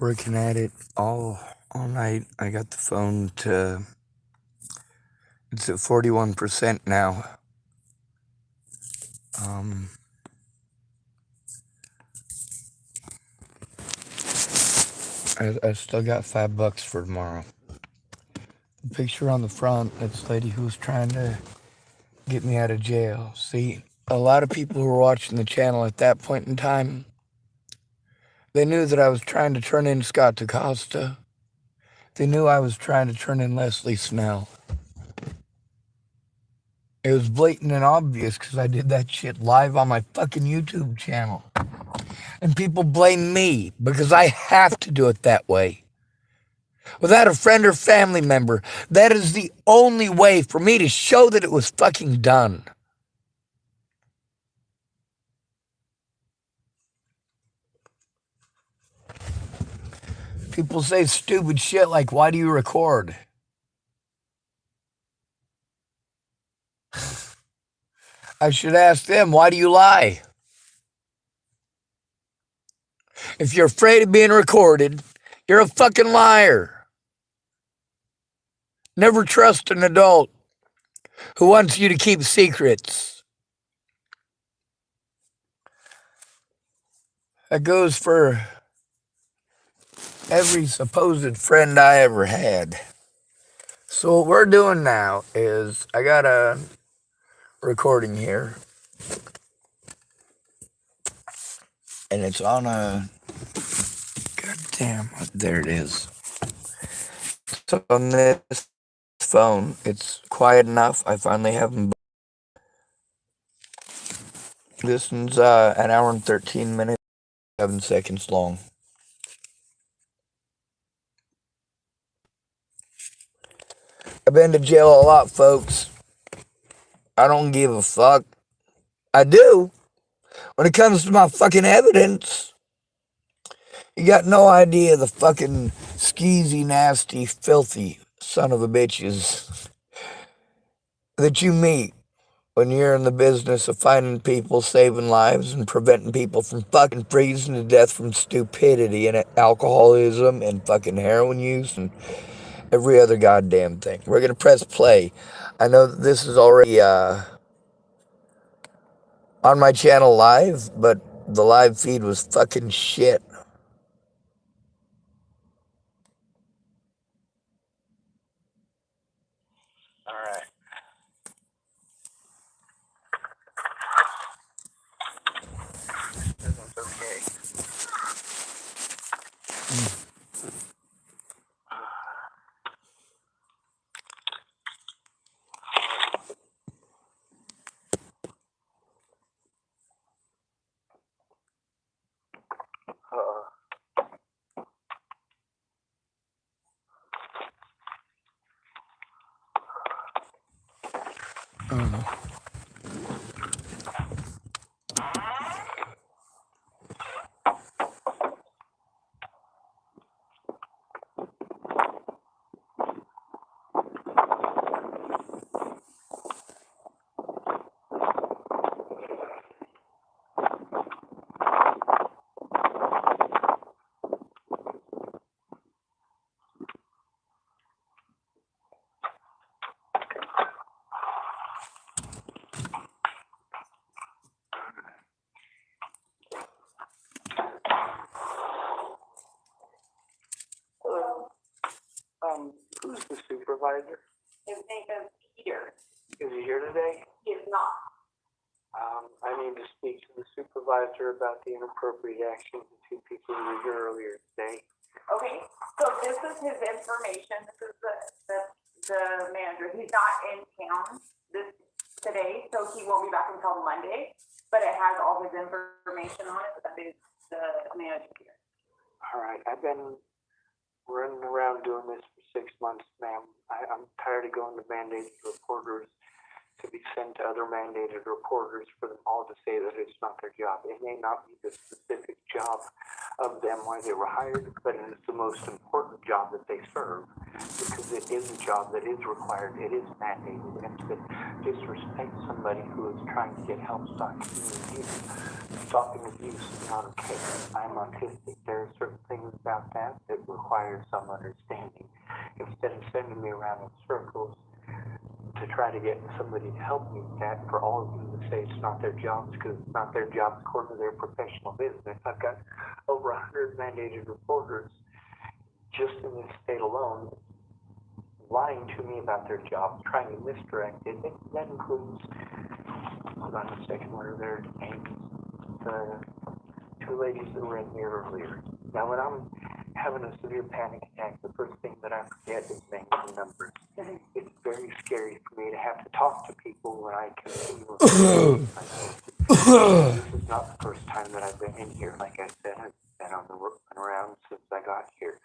working at it all night. I got the phone to it's at 41% now. Um, I still got $5 for tomorrow. The picture on the front, that's the lady who was trying to get me out of jail. See, a lot of people who were watching the channel at that point in time, they knew that I was trying to turn in Scott DaCosta. They knew I was trying to turn in Leslie Snell. It was blatant and obvious because I did that shit live on my fucking YouTube channel. And people blame me because I have to do it that way. Without a friend or family member, that is the only way for me to show that it was fucking done. People say stupid shit like, why do you record? I should ask them, why do you lie? If you're afraid of being recorded, you're a fucking liar. Never trust an adult who wants you to keep secrets. That goes for every supposed friend I ever had. So what we're doing now is I got a recording here. And it's on a... Goddamn, there it is. It's on this phone. It's quiet enough. I finally have them. This one's an hour and 13 minutes, 7 seconds long. I've been to jail a lot, folks. I don't give a fuck. I do. When it comes to my fucking evidence, you got no idea the fucking skeezy, nasty, filthy son of a bitches that you meet when you're in the business of finding people, saving lives, and preventing people from fucking freezing to death from stupidity and alcoholism and fucking heroin use and every other goddamn thing. We're gonna press play. I know that this is already on my channel live, but the live feed was fucking shit. Alright. This one's okay. Who's the supervisor? His name is Peter. Is he here today? He is not. I need to speak to the supervisor about the inappropriate actions of two people who were here earlier today. Okay, so this is his information. This is the manager. He's not in town today, so he won't be back until Monday. But it has all his information on it. That is the manager here. All right, I've been running around doing this for 6 months, ma'am. I'm tired of going to mandated reporters to be sent to other mandated reporters for them all to say that it's not their job. It may not be the specific job of them why they were hired, but it is the most important job that they serve because it is a job that is required, it is mandated, and to disrespect somebody who is trying to get help stopping abuse is not okay. I'm autistic. There are certain things about that that require some understanding. Instead of sending me around in circles to try to get somebody to help me with that, for all of them to say it's not their jobs because it's not their jobs according to their professional business. I've got over 100 mandated reporters just in this state alone lying to me about their jobs, trying to misdirect it. That includes, hold on a second, what are their names? The two ladies that were in here earlier. Now, when I'm having a severe panic attack, the first thing that I forget is names and numbers. It's very scary for me to have to talk to people when I continue with this is not the first time that I've been in here. Like I said, I've been on the around since I got here.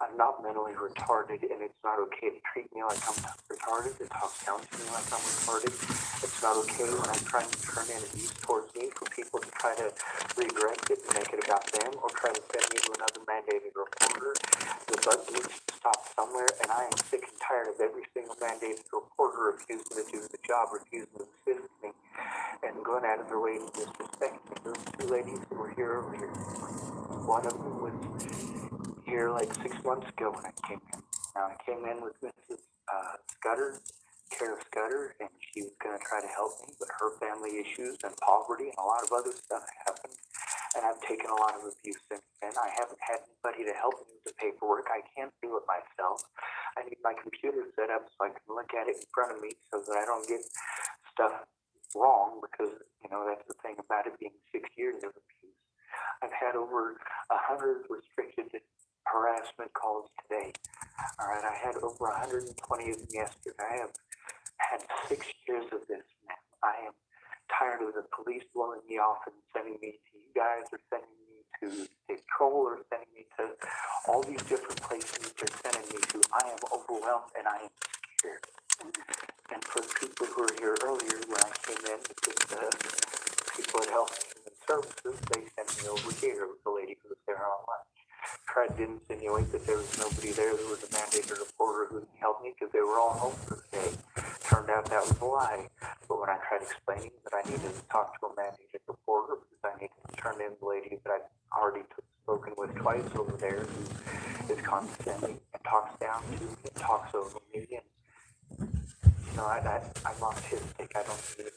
I'm not mentally retarded, and it's not okay to treat me like I'm retarded, to talk down to me like I'm retarded. It's not okay when I'm trying to turn in abuse towards me for people to try to redirect it and make it about them, or try to send me to another mandated reporter. The buck needs to stop somewhere, and I am sick and tired of every single mandated reporter refusing to do the job, refusing to assist me, and going out of their way to disrespect me. Those two ladies that were here earlier, one of them was here like 6 months ago when I came in. Now I came in with Mrs. Scudder, Kara Scudder, and she was going to try to help me, but her family issues and poverty and a lot of other stuff happened, and I've taken a lot of abuse since then. I haven't had anybody to help me with the paperwork. I can't do it myself. I need my computer set up so I can look at it in front of me so that I don't get stuff wrong, because, you know, that's the thing about it being 6 years of abuse. I've had over 100 restricted harassment calls today. All right, I had over 120 of them yesterday. I have had 6 years of this, man. I am tired of the police blowing me off and sending me to you guys, or sending me to State Patrol, or sending me to all these different places they're sending me to. I am overwhelmed and I am scared. And for the people who were here earlier, when I came in with the people at Health and Human Services, they sent me over here with the lady who was there on lunch. Tried to insinuate that there was nobody there. There was a mandated reporter who helped me because they were all home for the day. Turned out that was a lie. But when I tried explaining that I needed to talk to a mandated reporter because I needed to turn in the lady that I'd already spoken with twice over there, who is condescending and talks down to me and talks over me, and you know, I'm autistic. I don't need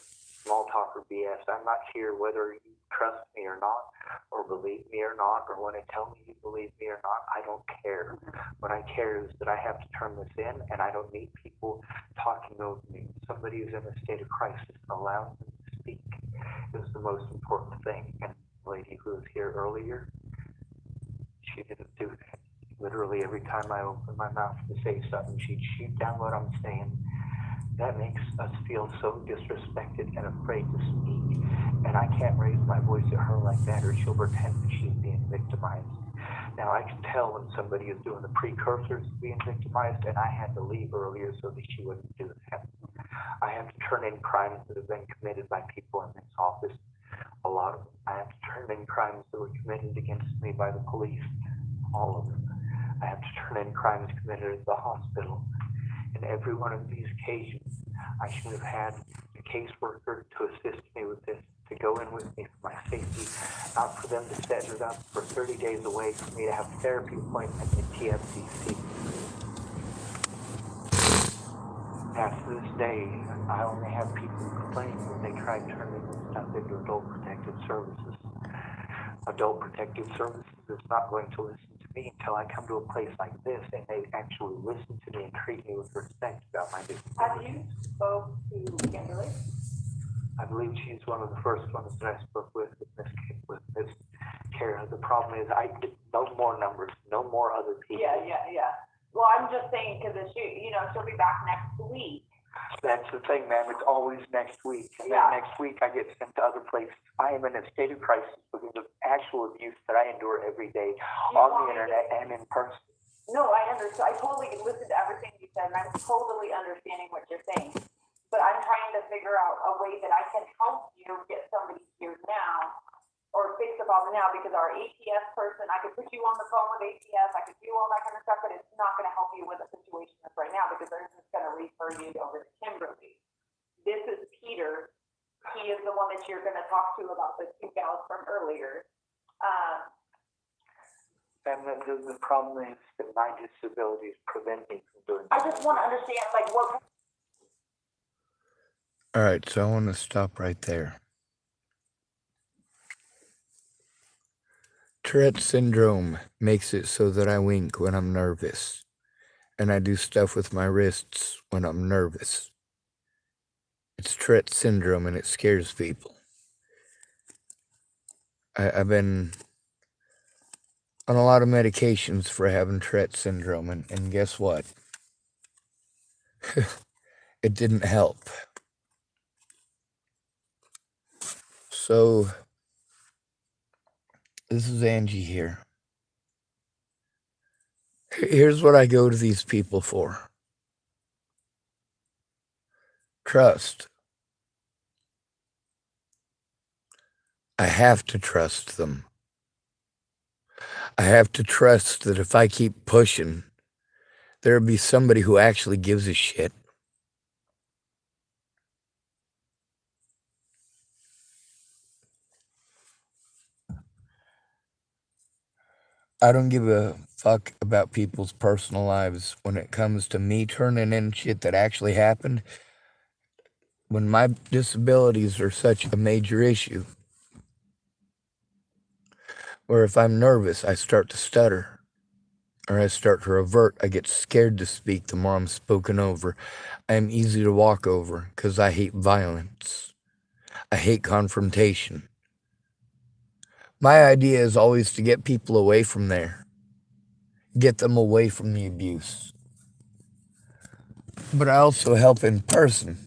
small talk or BS. I'm not here whether you trust me or not, or believe me or not, or when I tell me you believe me or not. I don't care. What I care is that I have to turn this in, and I don't need people talking over me. Somebody who's in a state of crisis and allows them to speak is the most important thing. And the lady who was here earlier, she didn't do that. Literally every time I opened my mouth to say something, she'd shoot down what I'm saying. That makes us feel so disrespected and afraid to speak. And I can't raise my voice at her like that, or she'll pretend that she's being victimized. Now, I can tell when somebody is doing the precursors to being victimized, and I had to leave earlier so that she wouldn't do that. I have to turn in crimes that have been committed by people in this office, a lot of them. I have to turn in crimes that were committed against me by the police, all of them. I have to turn in crimes committed at the hospital. In every one of these occasions, I should have had a caseworker to assist me with this, to go in with me for my safety, not for them to set it up for 30 days away for me to have a therapy appointment at TFCC. After this day, I only have people complaining that they tried turning this stuff into Adult Protective Services. Adult Protective Services is not going to listen to me until I come to a place like this and they actually listen to me and treat me with respect about my disability. Have you spoke to Kimberly? I believe she's one of the first ones that I spoke with Miss Kara. The problem is I get no more numbers, no more other people. Yeah. Well, I'm just saying because she'll be back next week. That's the thing, ma'am. It's always next week. And then next week I get sent to other places. I am in a state of crisis because of actual abuse that I endure every day on the internet and in person. No, I understand. I totally listened to everything you said, and I'm totally understanding what you're saying. But I'm trying to figure out a way that I can help you get somebody here now or fix the problem now, because our ATS person, I could put you on the phone with ATS, I could do all that kind of stuff, but it's not gonna help you with a situation that's right now, because they're just gonna refer you over to Kimberly. This is Peter, he is the one that you're gonna talk to about the two gals from earlier. And the problem is that my disability is preventing from doing I just wanna understand, like, what. All right, so I want to stop right there. Tourette's syndrome makes it so that I wink when I'm nervous, and I do stuff with my wrists when I'm nervous. It's Tourette's syndrome, and it scares people. I've been on a lot of medications for having Tourette's syndrome, and guess what? It didn't help. So, this is Angie here. Here's what I go to these people for. Trust. I have to trust them. I have to trust that if I keep pushing, there'll be somebody who actually gives a shit. I don't give a fuck about people's personal lives when it comes to me turning in shit that actually happened. When my disabilities are such a major issue, where if I'm nervous, I start to stutter, or I start to revert. I get scared to speak the more I'm spoken over. I am easy to walk over because I hate violence. I hate confrontation. My idea is always to get people away from there, get them away from the abuse. But I also help in person.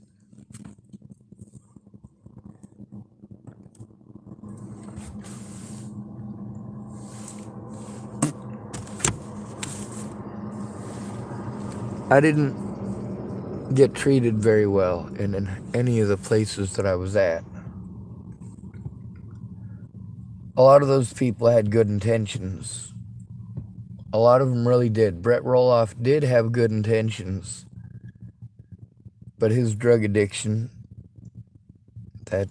I didn't get treated very well in any of the places that I was at. A lot of those people had good intentions. A lot of them really did. Brett Roloff did have good intentions. But his drug addiction, that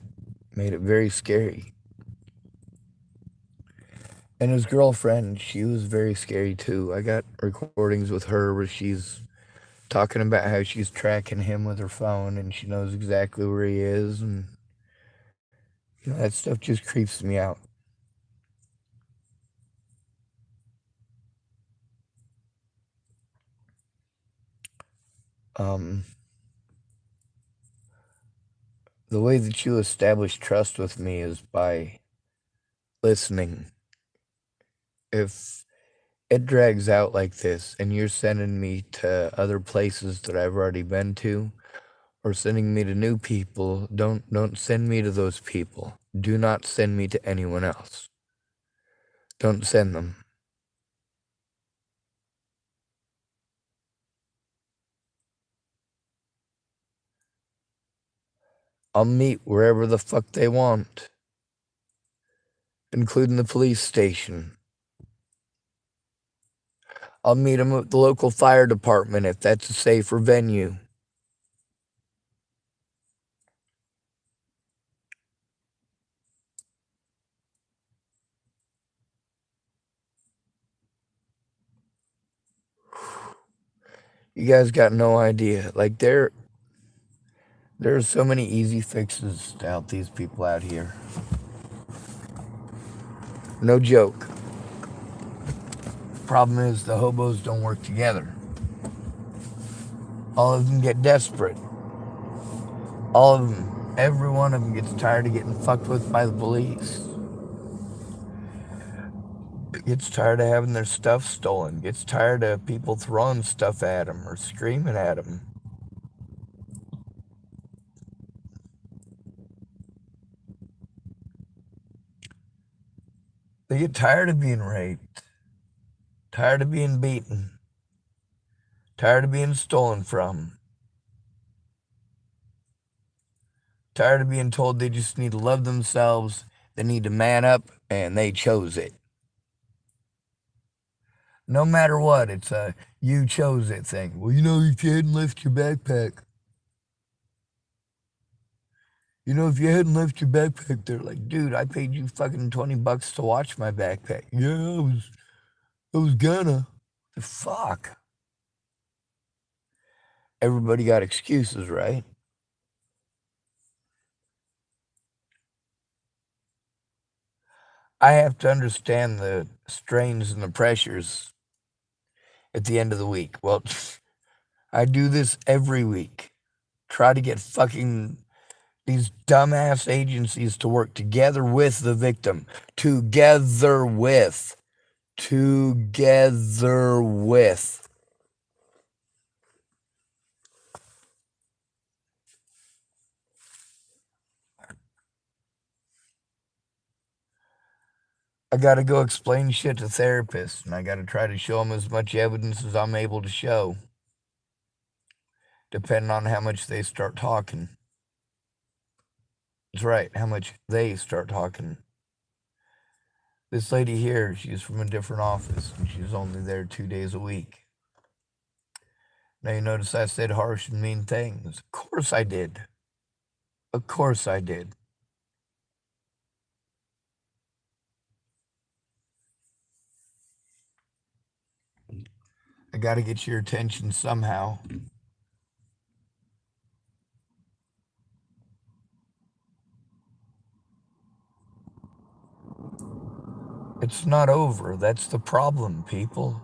made it very scary. And his girlfriend, she was very scary too. I got recordings with her where she's talking about how she's tracking him with her phone and she knows exactly where he is, and that stuff just creeps me out. The way that you establish trust with me is by listening. If it drags out like this and you're sending me to other places that I've already been to, or sending me to new people, don't send me to those people. Do not send me to anyone else. Don't send them. I'll meet wherever the fuck they want, including the police station. I'll meet them at the local fire department if that's a safer venue. You guys got no idea. Like, there's so many easy fixes to help these people out here. No joke. Problem is, the hobos don't work together. All of them get desperate. All of them, every one of them gets tired of getting fucked with by the police. Gets tired of having their stuff stolen. Gets tired of people throwing stuff at them or screaming at them. They get tired of being raped. Tired of being beaten. Tired of being stolen from. Tired of being told they just need to love themselves, They need to man up, and they chose it. No matter what, it's a you chose it thing. Well, if you hadn't left your backpack. If you hadn't left your backpack, they're like, dude, I paid you fucking $20 to watch my backpack. Yeah, I was gonna. The fuck? Everybody got excuses, right? I have to understand the strains and the pressures at the end of the week. Well, I do this every week. Try to get fucking these dumbass agencies to work together with the victim. Together with. I gotta go explain shit to therapists, and I gotta try to show them as much evidence as I'm able to show, depending on how much they start talking. That's right, how much they start talking. This lady here, she's from a different office, and she's only there 2 days a week. Now you notice I said harsh and mean things. Of course I did. Of course I did. I gotta get your attention somehow. It's not over. That's the problem, people.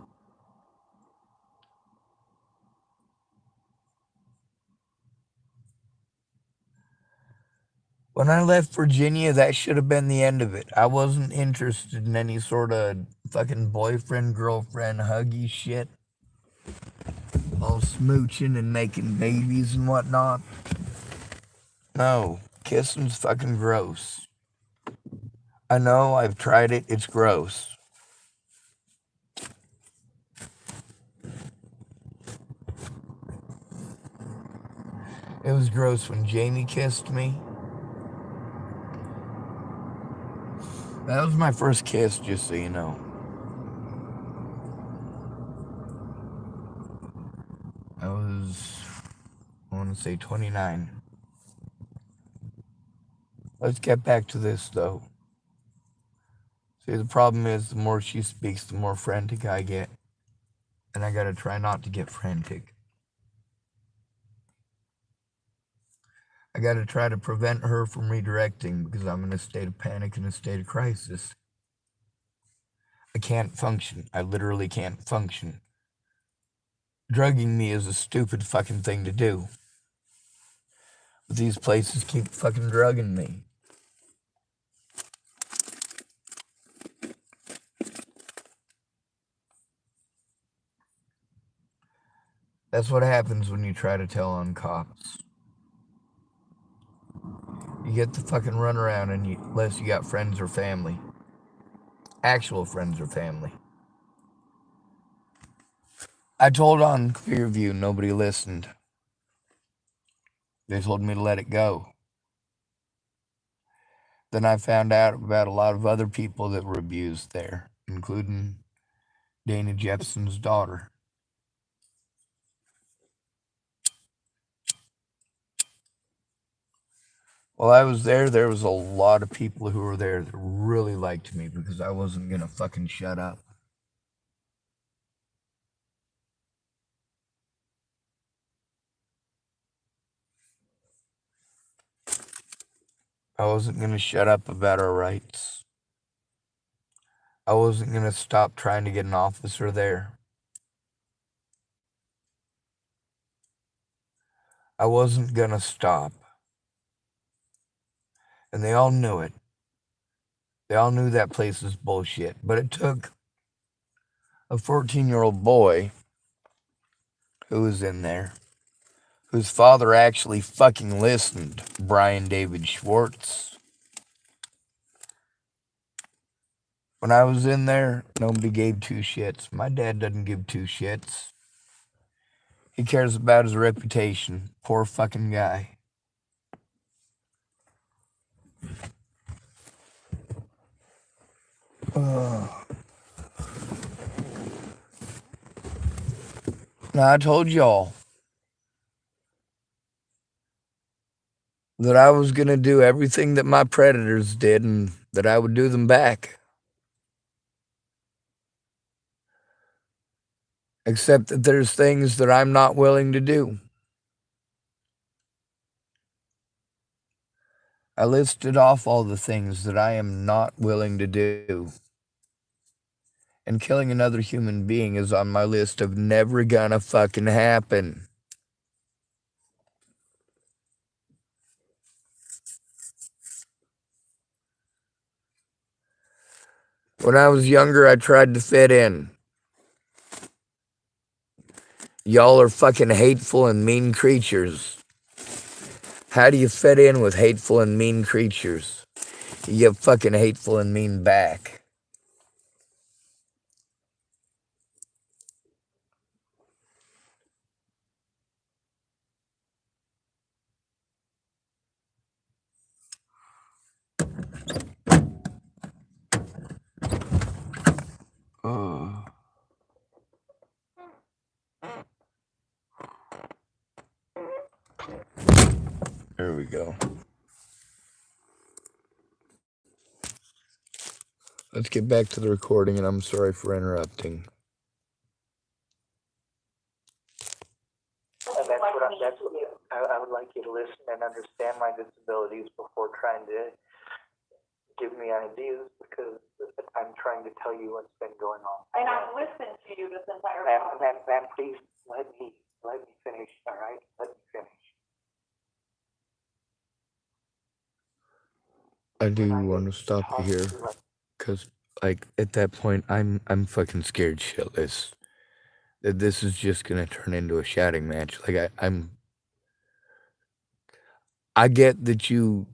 When I left Virginia, that should have been the end of it. I wasn't interested in any sort of fucking boyfriend, girlfriend, huggy shit. All smooching and making babies and whatnot. No, kissing's fucking gross. I know, I've tried it, it's gross. It was gross when Jamie kissed me. That was my first kiss, just so you know. I want to say 29. Let's get back to this, though. See, the problem is, the more she speaks, the more frantic I get. And I gotta try not to get frantic. I gotta try to prevent her from redirecting, because I'm in a state of panic and a state of crisis. I can't function. I literally can't function. Drugging me is a stupid fucking thing to do. But these places keep fucking drugging me. That's what happens when you try to tell on cops. You get the fucking runaround unless you got friends or family. Actual friends or family. I told on Clearview, nobody listened. They told me to let it go. Then I found out about a lot of other people that were abused there, including Dana Jepson's daughter. While I was there was a lot of people who were there that really liked me because I wasn't gonna fucking shut up. I wasn't gonna shut up about our rights. I wasn't gonna stop trying to get an officer there. I wasn't gonna stop. And they all knew it. They all knew that place was bullshit. But it took a 14-year-old boy who was in there, whose father actually fucking listened, Brian David Schwartz. When I was in there, nobody gave two shits. My dad doesn't give two shits. He cares about his reputation. Poor fucking guy. Now, I told y'all that I was going to do everything that my predators did and that I would do them back. Except that there's things that I'm not willing to do. I listed off all the things that I am not willing to do. And killing another human being is on my list of never gonna fucking happen. When I was younger, I tried to fit in. Y'all are fucking hateful and mean creatures. How do you fit in with hateful and mean creatures? You get fucking hateful and mean back. Oh. There we go. Let's get back to the recording, and I'm sorry for interrupting. And I would like you to listen and understand my disabilities before trying to give me ideas, because I'm trying to tell you what's been going on. And I've listened to you this entire time. Ma'am, please let me finish, all right? Let me finish. I do want to stop you here, because, like, at that point, I'm fucking scared shitless that this is just gonna turn into a shouting match. Like, I get that you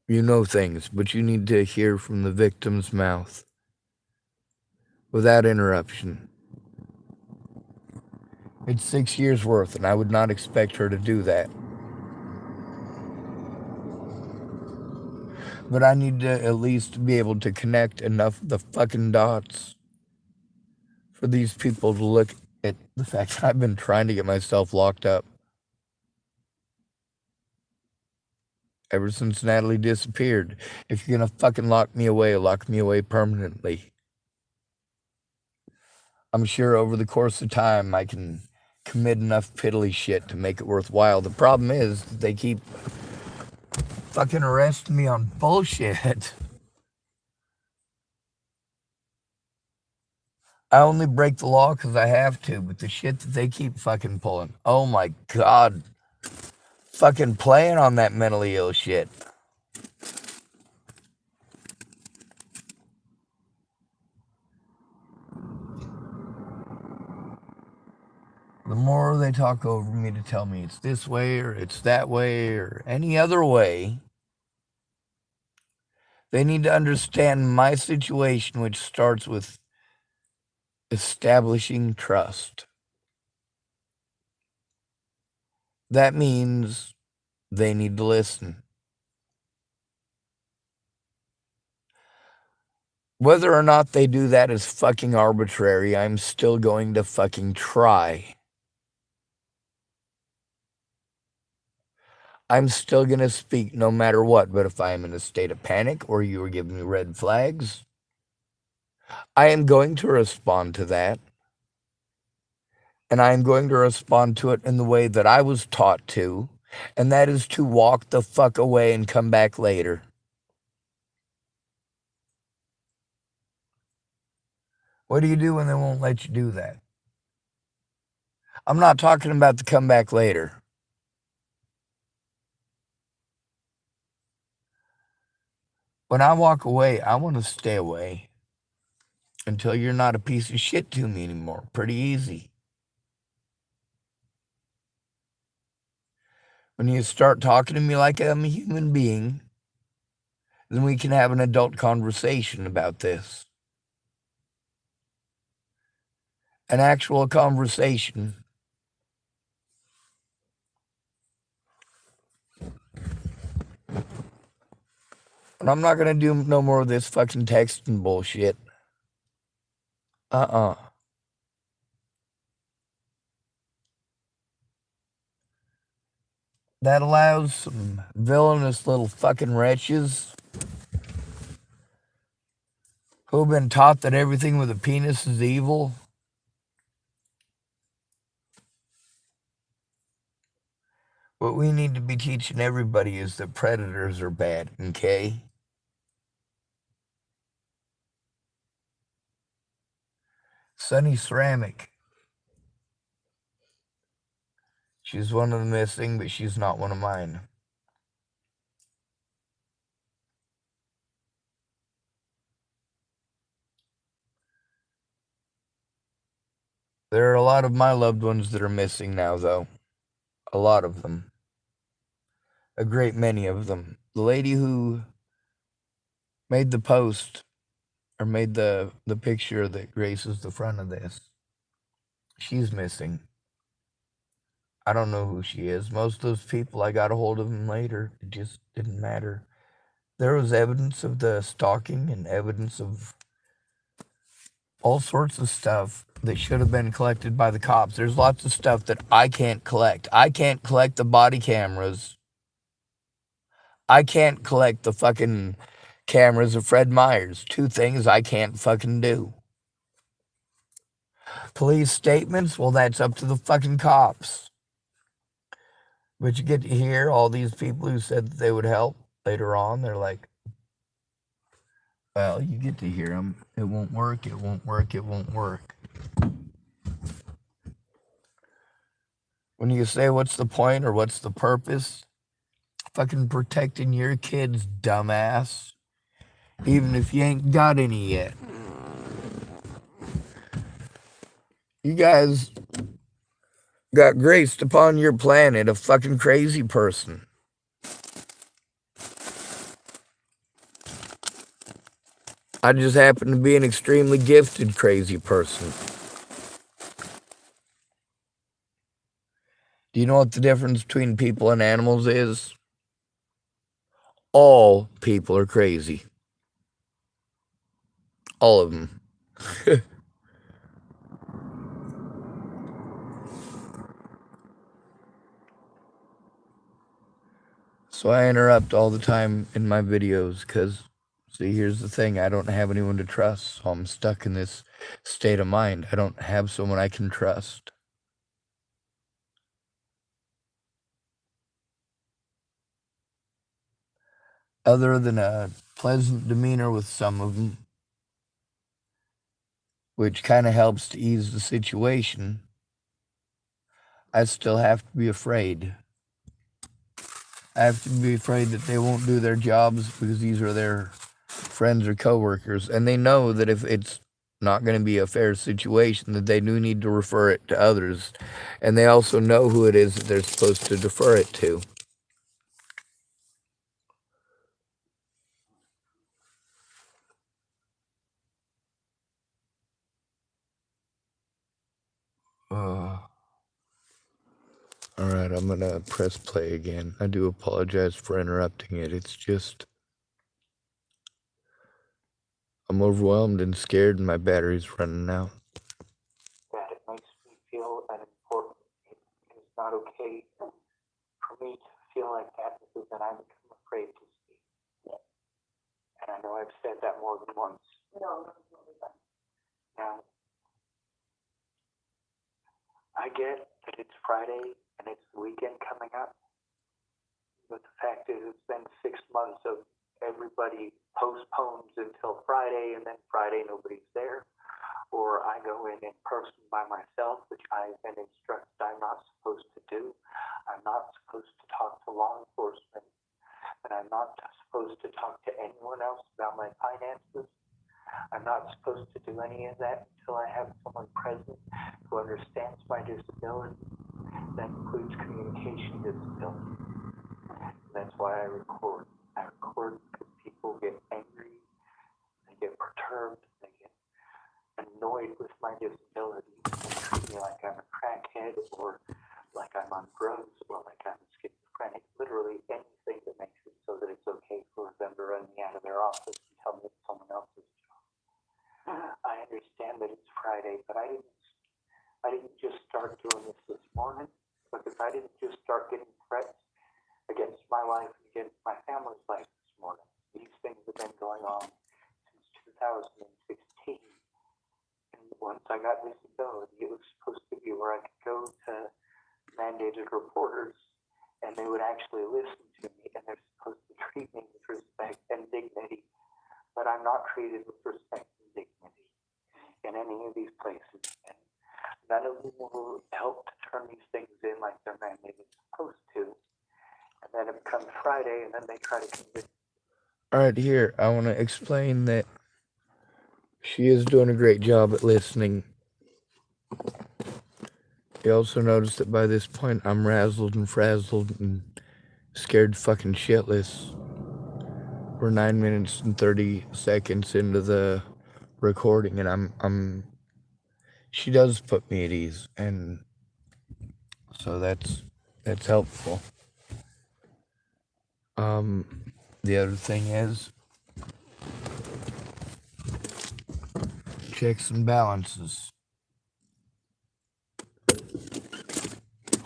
know things, but you need to hear from the victim's mouth without interruption. It's 6 years worth, and I would not expect her to do that. But I need to at least be able to connect enough of the fucking dots for these people to look at the fact that I've been trying to get myself locked up ever since Natalie disappeared. If you're gonna fucking lock me away permanently. I'm sure over the course of time I can commit enough piddly shit to make it worthwhile. The problem is they keep fucking arresting me on bullshit. I only break the law because I have to, but the shit that they keep fucking pulling. Oh my God. Fucking playing on that mentally ill shit. The more they talk over me to tell me it's this way or it's that way or any other way, they need to understand my situation, which starts with establishing trust. That means they need to listen. Whether or not they do that is fucking arbitrary. I'm still going to fucking try. I'm still going to speak no matter what, but if I am in a state of panic or you are giving me red flags, I am going to respond to that. And I am going to respond to it in the way that I was taught to, and that is to walk the fuck away and come back later. What do you do when they won't let you do that? I'm not talking about the come back later. When I walk away, I want to stay away until you're not a piece of shit to me anymore. Pretty easy. When you start talking to me like I'm a human being, then we can have an adult conversation about this. An actual conversation. And I'm not gonna do no more of this fucking texting bullshit. That allows some villainous little fucking wretches who've been taught that everything with a penis is evil. What we need to be teaching everybody is that predators are bad, okay? Sunny Ceramic. She's one of the missing, but she's not one of mine. There are a lot of my loved ones that are missing now, though. A lot of them. A great many of them. The lady who made the post, or made the picture that graces the front of this, she's missing. I don't know who she is. Most of those people, I got a hold of them later. It just didn't matter. There was evidence of the stalking and evidence of all sorts of stuff that should have been collected by the cops. There's lots of stuff that I can't collect. I can't collect the body cameras. I can't collect the fucking cameras of Fred Myers. Two things I can't fucking do. Police statements, well, that's up to the fucking cops. But you get to hear all these people who said that they would help later on. They're like, well, you get to hear them. It won't work, it won't work, it won't work. When you say, what's the point or what's the purpose? Fucking protecting your kids, dumbass. Even if you ain't got any yet. You guys got graced upon your planet a fucking crazy person. I just happen to be an extremely gifted crazy person. Do you know what the difference between people and animals is? All people are crazy. All of them. So I interrupt all the time in my videos because, see, here's the thing. I don't have anyone to trust, so I'm stuck in this state of mind. I don't have someone I can trust. Other than a pleasant demeanor with some of them, which kind of helps to ease the situation, I still have to be afraid. I have to be afraid that they won't do their jobs because these are their friends or coworkers, and they know that if it's not going to be a fair situation, that they do need to refer it to others, and they also know who it is that they're supposed to defer it to. Alright, I'm going to press play again. I do apologize for interrupting it. It's just, I'm overwhelmed and scared and my battery's running out. That it makes me feel unimportant. It is not okay for me to feel like that because then I become afraid to speak. Yeah. And I know I've said that more than once. No. Now, I get that it's Friday and it's the weekend coming up, but the fact is it's been 6 months of everybody postpones until Friday, and then Friday nobody's there, or I go in person by myself, which I've been instructed I'm not supposed to do. I'm not supposed to talk to law enforcement, and I'm not supposed to talk to anyone else about my finances. I'm not supposed to do any of that until I have someone present who understands my disability. That includes communication disability. That's why I record. I record because people get angry, they get perturbed, they get annoyed with my disability, they treat me like I'm a crackhead or like I'm on drugs or like I'm schizophrenic. Literally anything that makes it so that it's okay for them to run me out of their office and tell me it's someone else's job. I understand that it's Friday, but I didn't just start doing this morning, because I didn't just start getting threats against my life and against my family's life this morning. These things have been going on since 2016. And once I got disability, it was supposed to be where I could go to mandated reporters and they would actually listen to me, and they're supposed to treat me with respect and dignity. But I'm not treated with respect and dignity in any of these places. And none of them will help to turn these things in like they're mandated supposed to. And then it becomes Friday, and then they try to convince. All right, here, I want to explain that she is doing a great job at listening. You also notice that by this point, I'm razzled and frazzled and scared fucking shitless. We're 9 minutes and 30 seconds into the recording, and she does put me at ease, and so that's helpful. The other thing is checks and balances.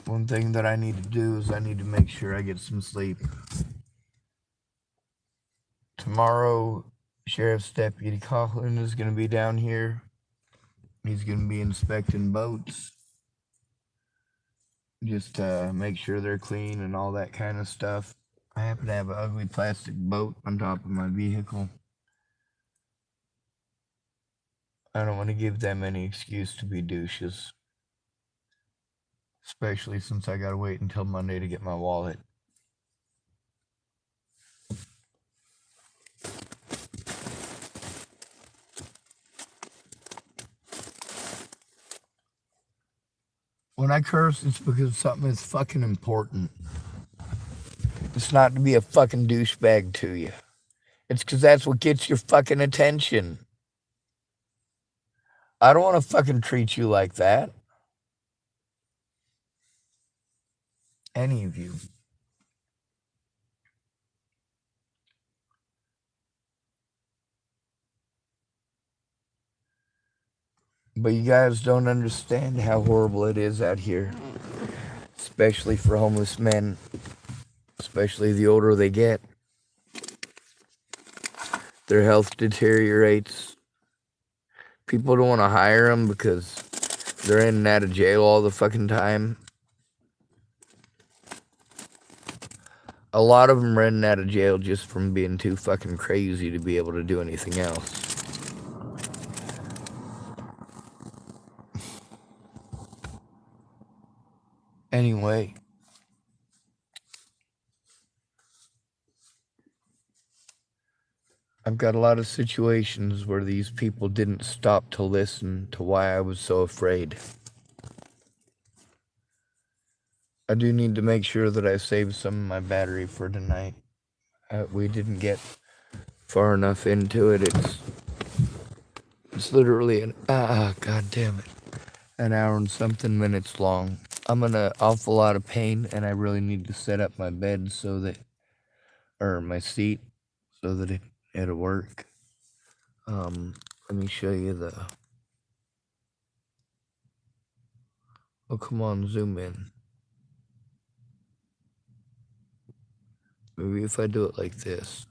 One thing that I need to do is I need to make sure I get some sleep. Tomorrow, Sheriff's Deputy Coughlin is going to be down here. He's going to be inspecting boats. Just to make sure they're clean and all that kind of stuff. I happen to have an ugly plastic boat on top of my vehicle. I don't want to give them any excuse to be douches. Especially since I gotta wait until Monday to get my wallet. When I curse, it's because something is fucking important. It's not to be a fucking douchebag to you. It's because that's what gets your fucking attention. I don't want to fucking treat you like that. Any of you. But you guys don't understand how horrible it is out here. Especially for homeless men. Especially the older they get. Their health deteriorates. People don't want to hire them because they're in and out of jail all the fucking time. A lot of them are in and out of jail just from being too fucking crazy to be able to do anything else. Anyway. I've got a lot of situations where these people didn't stop to listen to why I was so afraid. I do need to make sure that I save some of my battery for tonight. We didn't get far enough into it. It's literally god damn it, an hour and something minutes long. I'm in an awful lot of pain, and I really need to set up my bed or my seat, so that it'll work. Let me show you oh, come on, zoom in. Maybe if I do it like this.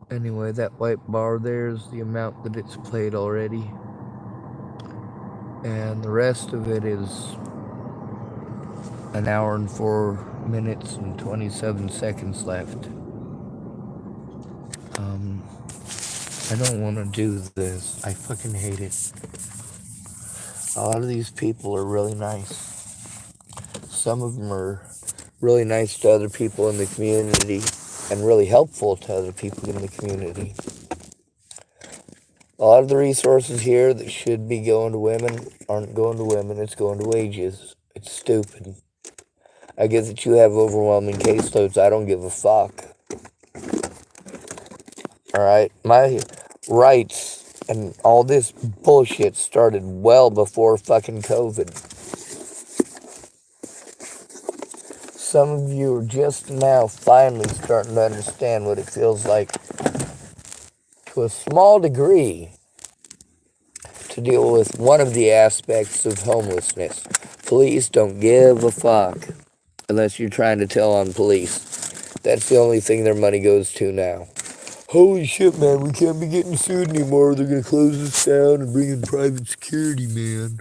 Anyway, that white bar there is the amount that it's played already. And the rest of it is an hour and 4 minutes and 27 seconds left. I don't want to do this. I fucking hate it. A lot of these people are really nice. Some of them are really nice to other people in the community and really helpful to other people in the community. A lot of the resources here that should be going to women aren't going to women. It's going to wages. It's stupid. I get that you have overwhelming caseloads. I don't give a fuck. Alright? My rights and all this bullshit started well before fucking COVID. some of you are just now finally starting to understand what it feels like to a small degree to deal with one of the aspects of homelessness. Police don't give a fuck unless you're trying to tell on police. That's the only thing their money goes to now. Holy shit, man, we can't be getting sued anymore. They're going to close us down and bring in private security, man.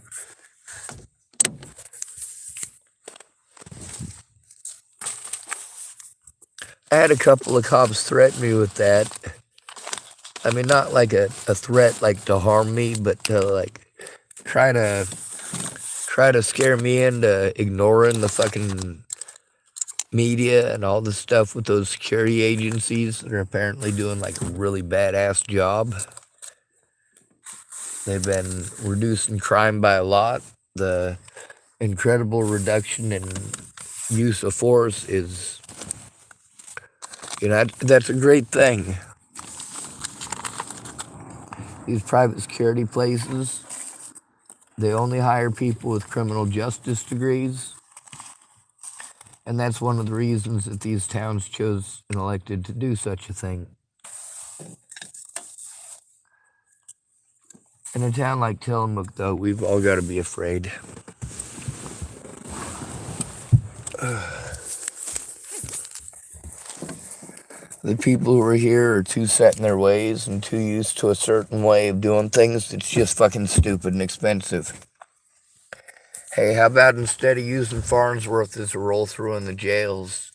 I had a couple of cops threaten me with that. I mean, not like a threat like to harm me, but to like try to scare me into ignoring the fucking media and all the stuff with those security agencies that are apparently doing like a really badass job. They've been reducing crime by a lot. The incredible reduction in use of force is, that's a great thing. These private security places, they only hire people with criminal justice degrees. And that's one of the reasons that these towns chose and elected to do such a thing. In a town like Tillamook, though, we've all got to be afraid. The people who are here are too set in their ways and too used to a certain way of doing things that's just fucking stupid and expensive. Hey, how about instead of using Farnsworth as a roll-through in the jails,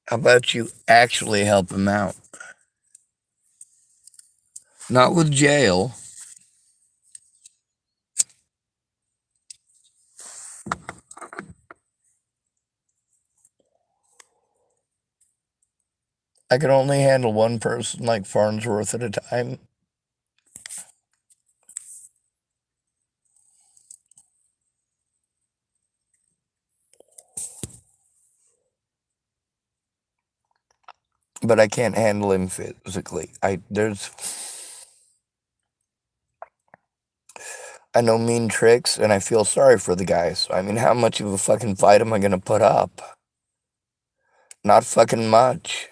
how about you actually help him out? Not with jail. I can only handle one person like Farnsworth at a time. But I can't handle him physically. I know mean tricks, and I feel sorry for the guys. I mean, how much of a fucking fight am I gonna put up? Not fucking much.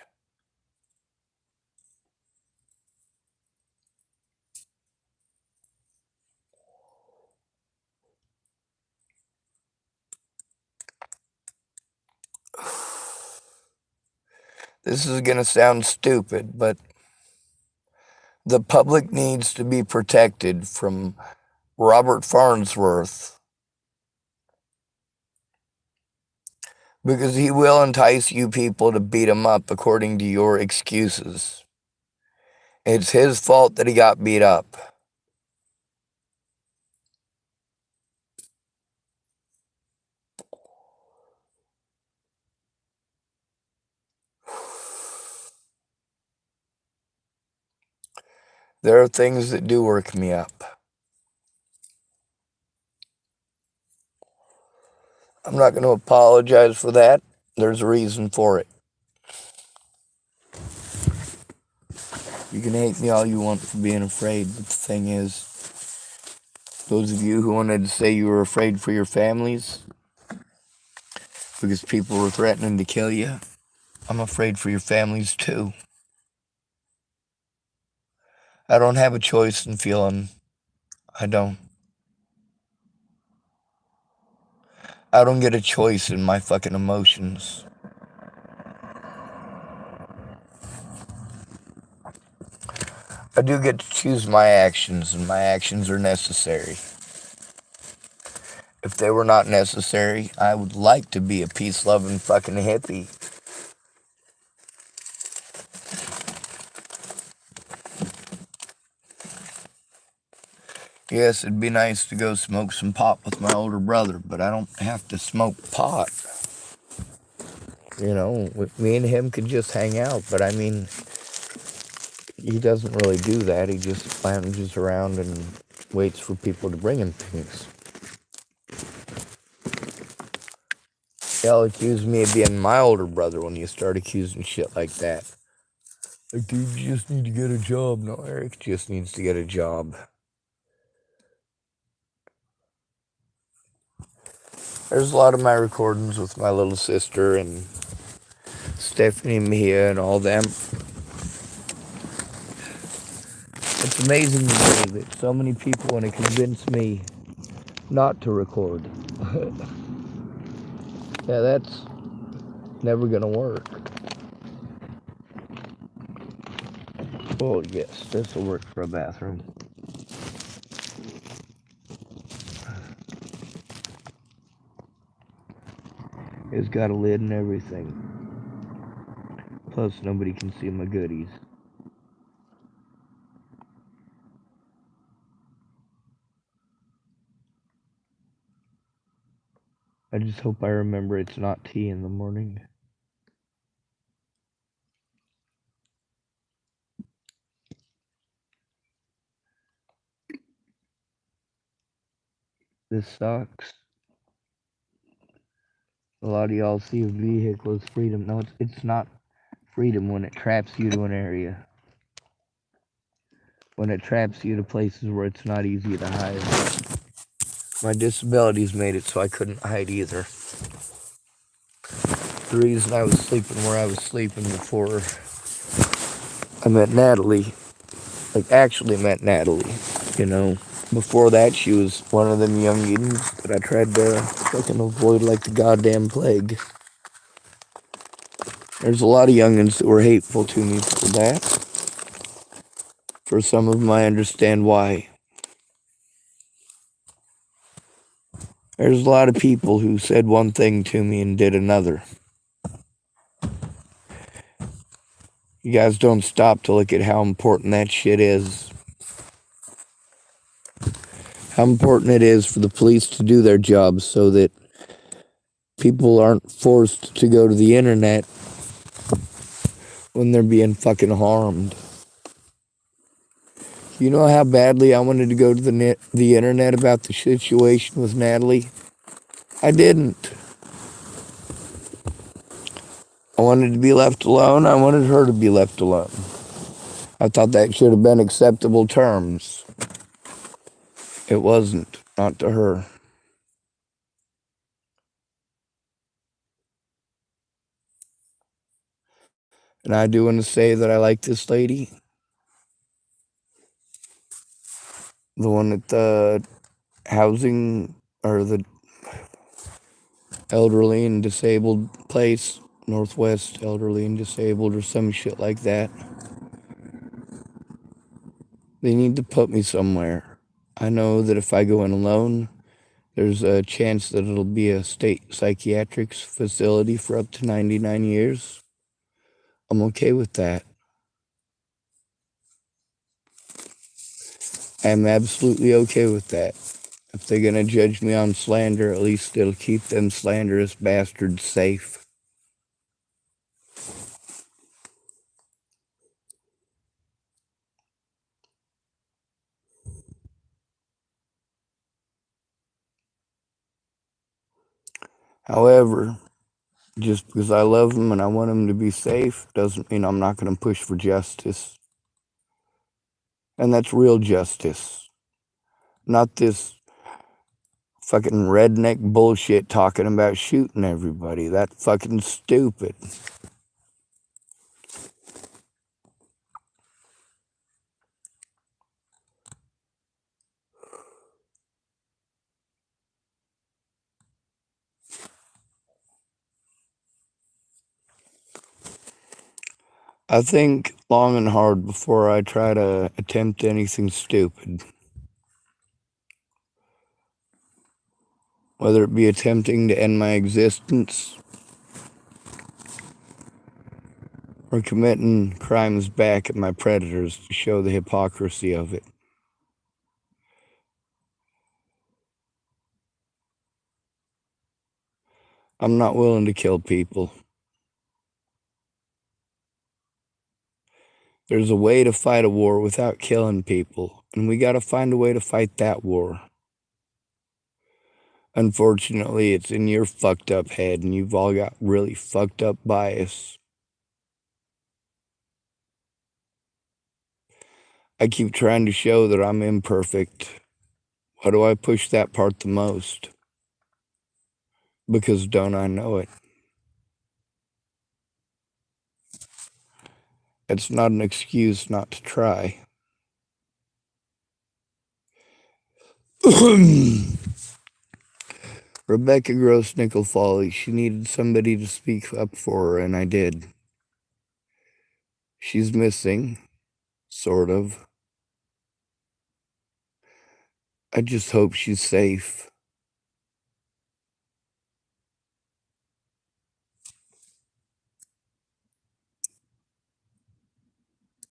This is gonna sound stupid, but the public needs to be protected from Robert Farnsworth, because he will entice you people to beat him up according to your excuses. It's his fault that he got beat up. There are things that do work me up. I'm not going to apologize for that. There's a reason for it. You can hate me all you want for being afraid, but the thing is, those of you who wanted to say you were afraid for your families because people were threatening to kill you, I'm afraid for your families too. I don't have a choice in feeling. I don't get a choice in my fucking emotions. I do get to choose my actions, and my actions are necessary. If they were not necessary, I would like to be a peace-loving fucking hippie. Yes, it'd be nice to go smoke some pot with my older brother, but I don't have to smoke pot. Me and him could just hang out, but I mean, he doesn't really do that. He just lounges around and waits for people to bring him things. Y'all accuse me of being my older brother when you start accusing shit like that. Like, dude, you just need to get a job. No, Eric just needs to get a job. There's a lot of my recordings with my little sister and Stephanie and Mia and all them. It's amazing to me that so many people want to convince me not to record. Yeah, that's never gonna work. Oh yes, this will work for a bathroom. It's got a lid and everything. Plus, nobody can see my goodies. I just hope I remember it's not tea in the morning. This sucks. A lot of y'all see a vehicle as freedom. No, it's not freedom when it traps you to an area. When it traps you to places where it's not easy to hide. My disabilities made it so I couldn't hide either. The reason I was sleeping where I was sleeping before I met Natalie, like actually met Natalie, you know. Before that, she was one of them youngins that I tried to fucking avoid like the goddamn plague. There's a lot of youngins that were hateful to me for that. For some of them, I understand why. There's a lot of people who said one thing to me and did another. You guys don't stop to look at how important that shit is. How important it is for the police to do their jobs so that people aren't forced to go to the internet when they're being fucking harmed. You know how badly I wanted to go to the internet about the situation with Natalie? I didn't. I wanted to be left alone. I wanted her to be left alone. I thought that should have been acceptable terms. It wasn't. Not to her. And I do want to say that I like this lady. The one at the housing or the elderly and disabled place, Northwest Elderly and Disabled or some shit like that. They need to put me somewhere. I know that if I go in alone, there's a chance that it'll be a state psychiatric facility for up to 99 years. I'm okay with that. I'm absolutely okay with that. If they're gonna judge me on slander, at least it'll keep them slanderous bastards safe. However, just because I love them and I want them to be safe doesn't mean I'm not going to push for justice. And that's real justice. Not this fucking redneck bullshit talking about shooting everybody. That's fucking stupid. I think long and hard before I try to attempt anything stupid. Whether it be attempting to end my existence or committing crimes back at my predators to show the hypocrisy of it. I'm not willing to kill people. There's a way to fight a war without killing people, and we gotta find a way to fight that war. Unfortunately, it's in your fucked up head, and you've all got really fucked up bias. I keep trying to show that I'm imperfect. Why do I push that part the most? Because don't I know it? It's not an excuse not to try. Rebecca Gross Nickel Folly, she needed somebody to speak up for her, and I did. She's missing, sort of. I just hope she's safe.